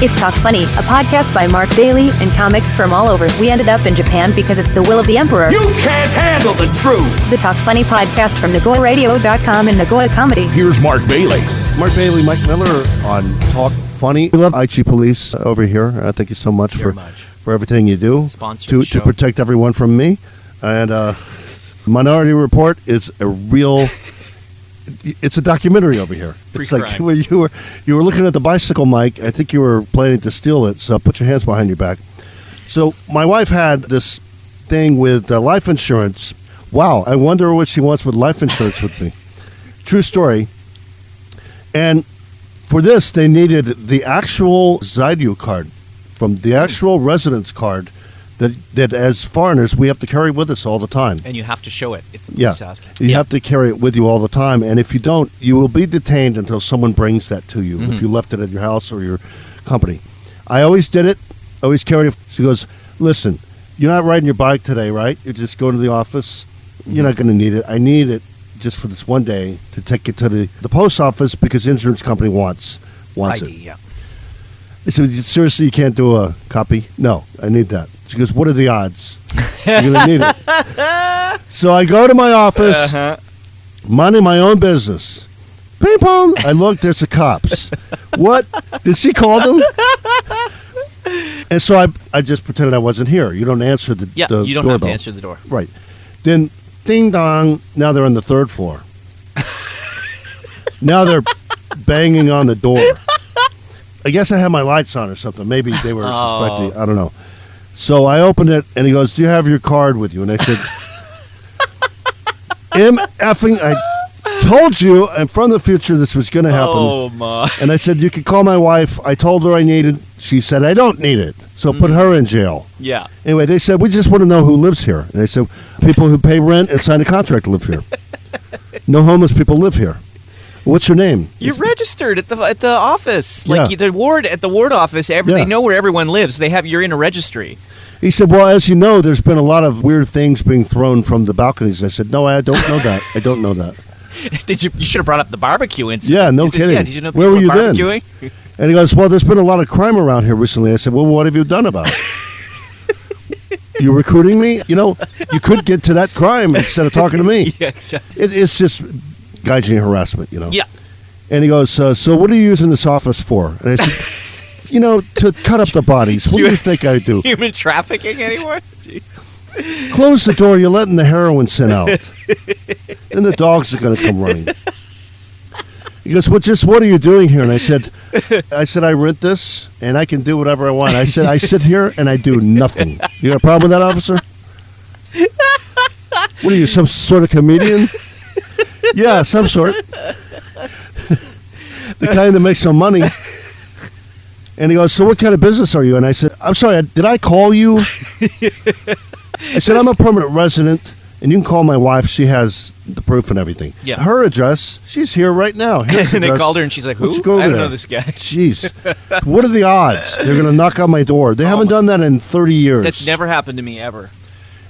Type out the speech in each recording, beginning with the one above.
It's Talk Funny, a podcast by Mark Bailey and comics from all over. We ended up in Japan because it's the will of the emperor. You can't handle the truth! The Talk Funny podcast from NagoyaRadio.com and Nagoya Comedy. Here's Mark Bailey. Mark Bailey, Mike Miller on Talk Funny. We love IG Police over here. Thank you so much for everything you do to protect everyone from me. And Minority Report is a real... It's a documentary over here. It's like when you were looking at the bicycle, Mike. I think you were planning to steal it, so put your hands behind your back. So my wife had this thing with life insurance. Wow, I wonder what she wants with life insurance with me. True story. And for this, they needed the actual Zydu card from the actual residence card that as foreigners we have to carry with us all the time. And you have to show it if the police ask. You have to carry it with you all the time. And if you don't, you will be detained until someone brings that to you, if you left it at your house or your company. I always did it, always carried it. She goes, listen, you're not riding your bike today, right? You're just going to the office. You're not going to need it. I need it just for this one day to take it to the post office because the insurance company wants ID, it. Yeah. I said, seriously, you can't do a copy? No, I need that. She goes, what are the odds? You're going to need it. So I go to my office, minding my own business. Ping pong. I look, there's the cops. What? Did she call them? And so I just pretended I wasn't here. You don't answer the you don't doorbell. have to answer the door. Right. Then, ding dong, now they're on the third floor. Now they're banging on the door. I guess I had my lights on or something. Maybe they were suspecting. I don't know. So I opened it, and he goes, do you have your card with you? And I said, I told you, and from the future, this was going to happen. Oh, my. And I said, you could call my wife. I told her I needed. She said, I don't need it. So put her in jail. Yeah. Anyway, they said, we just want to know who lives here. And they said, people who pay rent and sign a contract live here. No homeless people live here. What's your name? You're registered at the office, like the ward office. They know where everyone lives. You're in a registry. He said, "Well, as you know, there's been a lot of weird things being thrown from the balconies." I said, "No, I don't know that. I don't know that." You should have brought up the barbecue incident. Yeah, no kidding. Yeah, did you know where were you barbecuing? Then? And he goes, "Well, there's been a lot of crime around here recently." I said, "Well, what have you done about it?" You recruiting me? You know, you could get to that crime instead of talking to me. Yeah, exactly. It's just gaijin harassment, you know. Yeah. And he goes, so what are you using this office for? And I said, to cut up the bodies. What do you think I do? Human trafficking anymore? Close the door. You're letting the heroin sin out. And the dogs are going to come running. He goes, what are you doing here? And I said, I rent this, and I can do whatever I want. I said, I sit here, and I do nothing. You got a problem with that, officer? What are you, some sort of comedian? Yeah, some sort. The kind that makes some money. And he goes, so what kind of business are you? And I said, I'm sorry, did I call you? I said, I'm a permanent resident, and you can call my wife. She has the proof and everything. Yeah. Her address, she's here right now. And they called her, and she's like, who? I don't know this guy. Jeez. What are the odds? They're going to knock on my door. They haven't done that in 30 years. That's never happened to me, ever.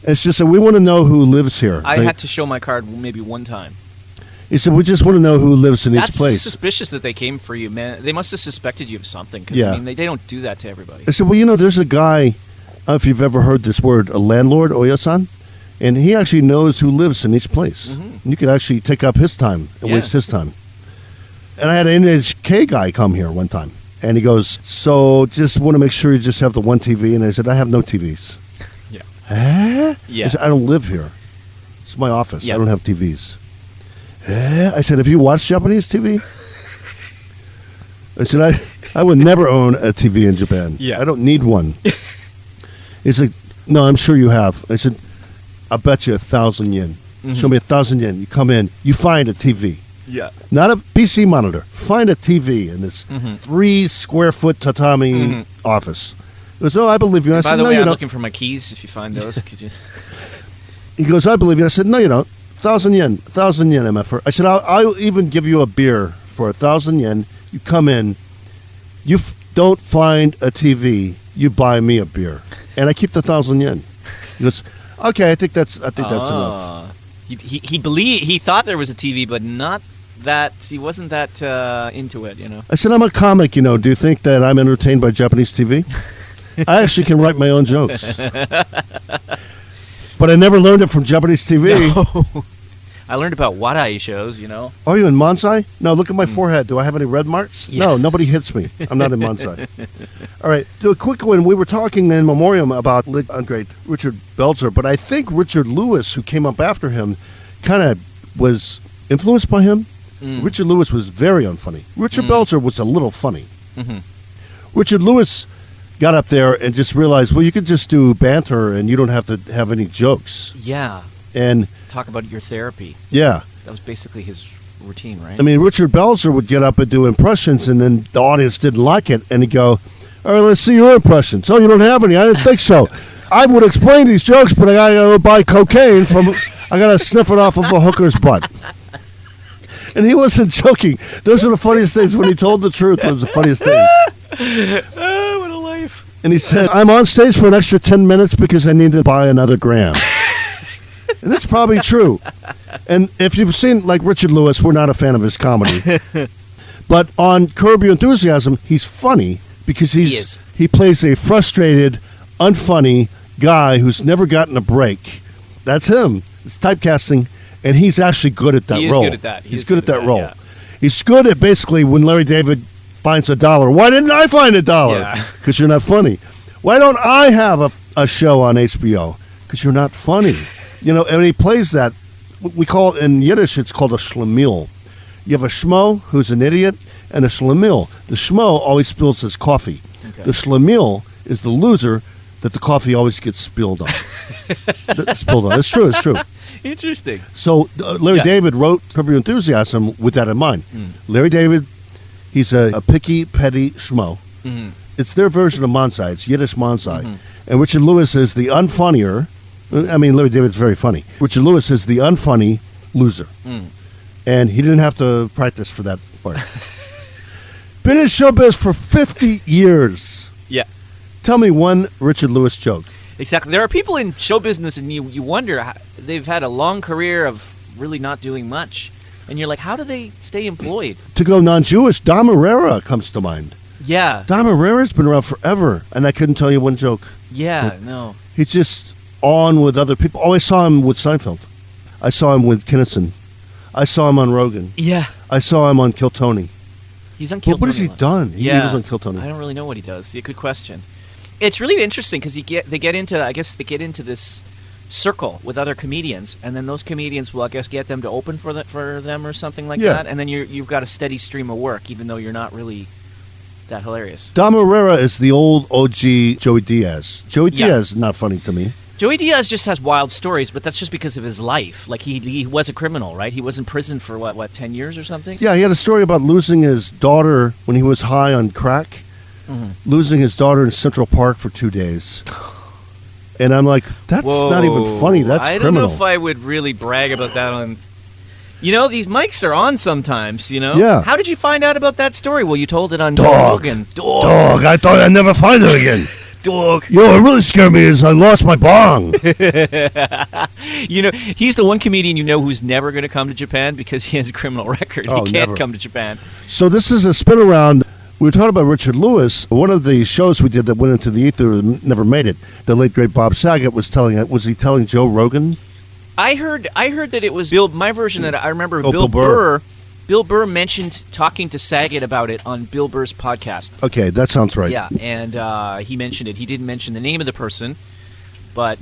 It's just that we want to know who lives here. I had to show my card maybe one time. He said, we just want to know who lives in each place. That's suspicious that they came for you, man. They must have suspected you of something. Because, I mean, they don't do that to everybody. I said, well, there's a guy, I don't know if you've ever heard this word, a landlord, Oya-san, and he actually knows who lives in each place. And you could actually take up his time and waste his time. And I had an NHK guy come here one time, and he goes, so just want to make sure you just have the one TV. And I said, I have no TVs. Yeah. Huh? Yeah. I said, I don't live here. It's my office. Yeah. I don't have TVs. I said, have you watched Japanese TV? I said, I would never own a TV in Japan. Yeah. I don't need one. He said, no, I'm sure you have. I said, I'll bet you 1,000 yen. Show me 1,000 yen. You come in, you find a TV. Yeah. Not a PC monitor. Find a TV in this 3-square-foot tatami office. He goes, oh, I believe you. I By said, the no, way, you I'm don't. looking for my keys. If you find those, could you? He goes, I believe you. I said, no, you don't. 1,000 yen. 1,000 yen, MF. I said, I'll even give you a beer for 1,000 yen. You come in. You don't find a TV. You buy me a beer. And I keep the 1,000 yen. He goes, okay, I think that's enough. He thought there was a TV, but not into it, I said, I'm a comic, Do you think that I'm entertained by Japanese TV? I actually can write my own jokes. But I never learned it from Japanese TV. No. I learned about Wadai shows, Are you in Mansai? No, look at my forehead. Do I have any red marks? Yeah. No, nobody hits me. I'm not in Mansai. All right, do a quick one. We were talking in memoriam about great Richard Belzer, but I think Richard Lewis, who came up after him, kind of was influenced by him. Richard Lewis was very unfunny. Richard Belzer was a little funny. Mm-hmm. Richard Lewis got up there and just realized, well, you could just do banter and you don't have to have any jokes. Yeah. And talk about your therapy. Yeah. That was basically his routine, right? I mean, Richard Belzer would get up and do impressions, and then the audience didn't like it, and he'd go, all right, let's see your impressions. Oh, you don't have any? I didn't think so. I would explain these jokes, but I got to go buy cocaine I got to sniff it off of a hooker's butt. And he wasn't joking. Those are the funniest things. When he told the truth, it was the funniest thing. Oh, what a life. And he said, I'm on stage for an extra 10 minutes because I need to buy another gram. And that's probably true. And if you've seen, like, Richard Lewis, we're not a fan of his comedy. But on Curb Your Enthusiasm, he's funny because he plays a frustrated, unfunny guy who's never gotten a break. That's him. It's typecasting, and he's actually good at that role. He is good at that. He's good at that role. Yeah. He's good at basically when Larry David finds $1. Why didn't I find $1? Because you're not funny. Why don't I have a show on HBO? Because you're not funny. And he plays that. We call it, in Yiddish, it's called a schlemiel. You have a schmo who's an idiot and a schlemiel. The schmo always spills his coffee. Okay. The schlemiel is the loser that the coffee always gets spilled on. It's true. Interesting. So Larry David wrote Curb Your Enthusiasm with that in mind. Larry David, he's a picky, petty schmo. Mm-hmm. It's their version of Mansai. It's Yiddish Mansai. Mm-hmm. And Richard Lewis is the unfunnier. I mean, Larry David's very funny. Richard Lewis is the unfunny loser. And he didn't have to practice for that part. Been in showbiz for 50 years. Yeah. Tell me one Richard Lewis joke. Exactly. There are people in show business, and you wonder, they've had a long career of really not doing much. And you're like, how do they stay employed? To go non-Jewish, Dom Herrera comes to mind. Yeah. Dom Herrera's been around forever, and I couldn't tell you one joke. Yeah, no. He's just on with other people. Oh, I saw him with Seinfeld. I saw him with Kinison. I saw him on Rogan. Yeah. I saw him on Kill Tony. He's on Kill Tony. What has he done? He was on Kill Tony. I don't really know what he does. Yeah, good question. It's really interesting because they get into this circle with other comedians, and then those comedians will, I guess, get them to open for them or something like that, and then you've got a steady stream of work, even though you're not really that hilarious. Dom Herrera is the old OG Joey Diaz. Joey Diaz is not funny to me. Joey Diaz just has wild stories, but that's just because of his life. Like, he was a criminal, right? He was in prison for, what 10 years or something? Yeah, he had a story about losing his daughter when he was high on crack. Mm-hmm. Losing his daughter in Central Park for 2 days. And I'm like, that's not even funny. That's criminal. I don't know if I would really brag about that on... these mics are on sometimes, Yeah. How did you find out about that story? Well, you told it on Rogan. Dog. I thought I'd never find it again. Dog. What really scared me is I lost my bong. He's the one comedian who's never going to come to Japan because he has a criminal record. He can't come to Japan. So this is a spin around. We were talking about Richard Lewis. One of the shows we did that went into the ether never made it. The late great Bob Saget was he telling Joe Rogan? I heard that it was Bill. My version that I remember. Bill Burr. Bill Burr mentioned talking to Saget about it on Bill Burr's podcast. Okay, that sounds right. Yeah, and he mentioned it. He didn't mention the name of the person, but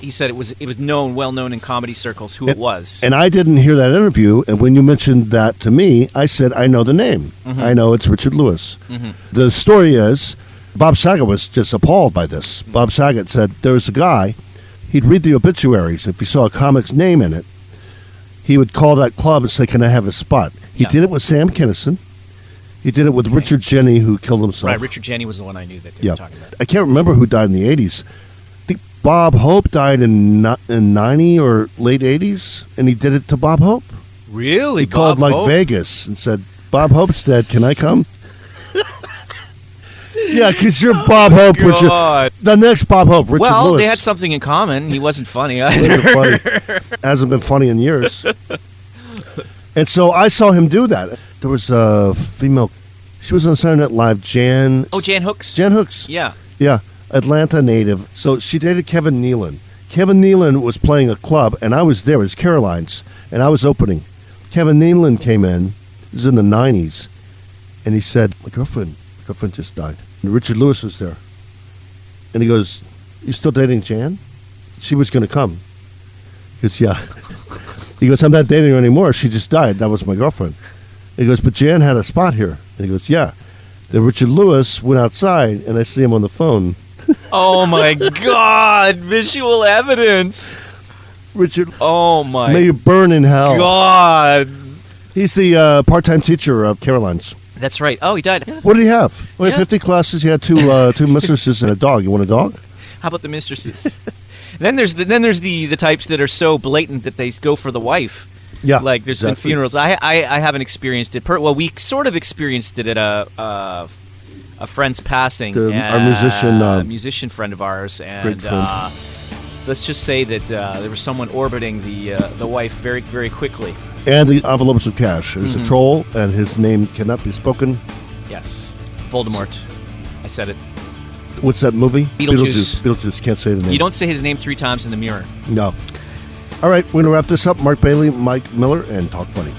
he said it was well known in comedy circles who it was. And I didn't hear that interview. And when you mentioned that to me, I said I know the name. Mm-hmm. I know it's Richard Lewis. Mm-hmm. The story is Bob Saget was just appalled by this. Mm-hmm. Bob Saget said there was a guy. He'd read the obituaries. If he saw a comic's name in it, he would call that club and say, "Can I have a spot?" He did it with Sam Kinison. He did it with Richard Jenney, who killed himself. Right, Richard Jenney was the one I knew that they were talking about. I can't remember who died in the 80s. I think Bob Hope died in 90 or late 80s, and he did it to Bob Hope. Really? He called like Vegas and said, "Bob Hope's dead. Can I come?" Yeah, because you're Bob Hope, Richard. The next Bob Hope, Richard Lewis. Well, they had something in common. He wasn't funny either. Hasn't been funny in years. And so I saw him do that. There was a female. She was on Saturday Night Live, Jan. Oh, Jan Hooks? Jan Hooks. Yeah. Yeah, Atlanta native. So she dated Kevin Nealon. Kevin Nealon was playing a club, and I was there. It was Caroline's, and I was opening. Kevin Nealon came in. This was in the 90s. And he said, my girlfriend just died. And Richard Lewis was there. And he goes, you still dating Jan? She was going to come. He goes, yeah. He goes, I'm not dating her anymore. She just died. That was my girlfriend. He goes, but Jan had a spot here. And he goes, yeah. Then Richard Lewis went outside, and I see him on the phone. Oh, my God. Visual evidence. Richard. Oh, my. May you burn in hell. God. He's the part-time teacher of Caroline's. That's right. Oh, he died. What did he have? Well, he had 50 classes. He had two mistresses and a dog. You want a dog? How about the mistresses? Then there's the types that are so blatant that they go for the wife. Yeah, like there's been funerals. I haven't experienced it. Well, we sort of experienced it at a friend's passing. Our musician friend of ours, and great friend. Let's just say that there was someone orbiting the wife very, very quickly. And the envelopes of cash. There's a troll, and his name cannot be spoken. Yes, Voldemort. I said it. What's that movie? Beetlejuice. Beetlejuice. Can't say the name. You don't say his name 3 times in the mirror. No. All right, we're going to wrap this up. Mark Bailey, Mike Miller, and Talk Funny.